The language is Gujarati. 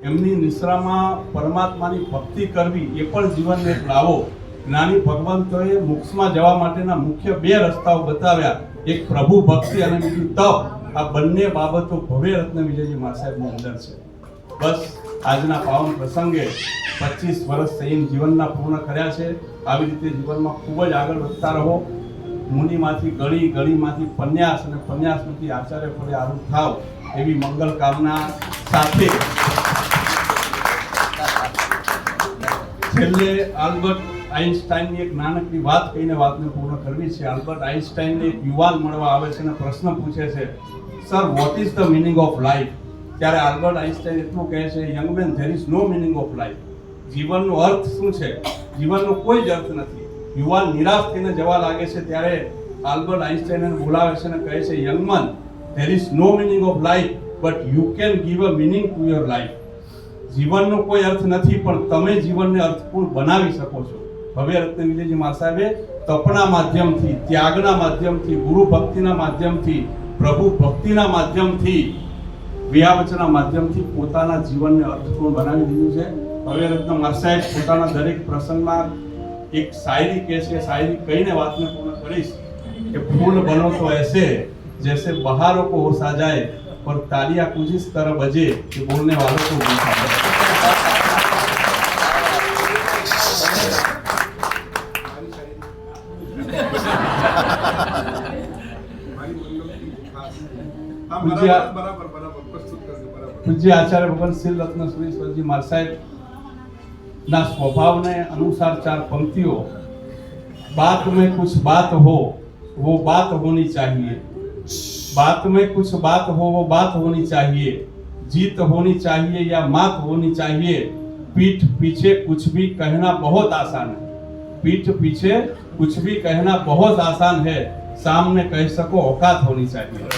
એમની નિશ્રામાં પરમાત્માની ભક્તિ કરવી એ પણ જીવનને એક લાવો. જ્ઞાની ભગવંતોએ મોક્ષમાં જવા માટેના મુખ્ય 2 રસ્તાઓ બતાવ્યા, એક પ્રભુ ભક્તિ અને બીજું તપ. આ બંને બાબતો ભવ્ય રત્ન વિજયજી મહારાજ સાહેબની અંદર છે. બસ આજના પાવન પ્રસંગે 25 વર્ષ સંયમ જીવનના પૂર્ણ કર્યા છે. આવી રીતે જીવનમાં ખૂબ જ આગળ વધતા રહો. મુનિમાંથી ગણી, ગણીમાંથી પન્યાસ અને પન્યાસમાંથી આચાર્ય પદે આરૂઢ થાવ એવી મંગલ કામના સાથે છેલ્લે આલ્બર્ટ આઇન્સ્ટાઈનની એક નાનકડી વાત કહીને વાતને પૂર્ણ કરવી છે. આલ્બર્ટ આઇન્સ્ટાઈનને એક યુવાન મળવા આવે છે અને પ્રશ્ન પૂછે છે, sir what is the meaning of life? ત્યારે આલ્બર્ટ આઇન્સ્ટાઈન એટલું કહે છે, young man there is no meaning of life. જીવનનો અર્થ શું છે? જીવનનો કોઈ જ અર્થ નથી. યુવાન નિરાશ થઈને જવા લાગે છે ત્યારે આલ્બર્ટ આઇન્સ્ટાઈન એને બોલાવે છે અને કહે છે, young man there is no meaning of life but you can give a meaning to your life. જીવનનો કોઈ અર્થ નથી, પણ તમે જીવનને અર્થપૂર્ણ બનાવી શકો છો. ભવ્ય રત્ન વિજયજી મહારાજ સાહેબે તપના માધ્યમથી, ત્યાગના માધ્યમથી, ગુરુ ભક્તિના માધ્યમથી, પ્રભુ ભક્તિના માધ્યમથી, વિહાવચના માધ્યમથી પોતાના જીવનને અર્થપૂર્ણ બનાવી દીધું છે. ભવ્ય રત્ન મહારાજ સાહેબ પોતાના દરેક પ્રસંગમાં એક શાયરી કહે છે. શાયરી કહીને વાતને પૂર્ણ કરીશ કે ફૂલ બનો તો ऐसे जैसे बहारों को होश आ जाए और तालियां कुछ इस तरह बजे कि बोलने वालों को होश आ जाए. પૂજ્ય આચાર્ય ભગવાન શ્રી રત્ન સુરેશ્વરજી મહારાજ સાહેબ ના स्वभाव ने अनुसार 4 पंक्तियों. बात में कुछ बात हो वो बात होनी चाहिए, बात में कुछ बात हो वो बात होनी चाहिए, जीत होनी चाहिए या मात होनी चाहिए, पीठ पीछे कुछ भी कहना बहुत आसान है, पीठ पीछे कुछ भी कहना बहुत आसान है, सामने कह सको औकात होनी चाहिए.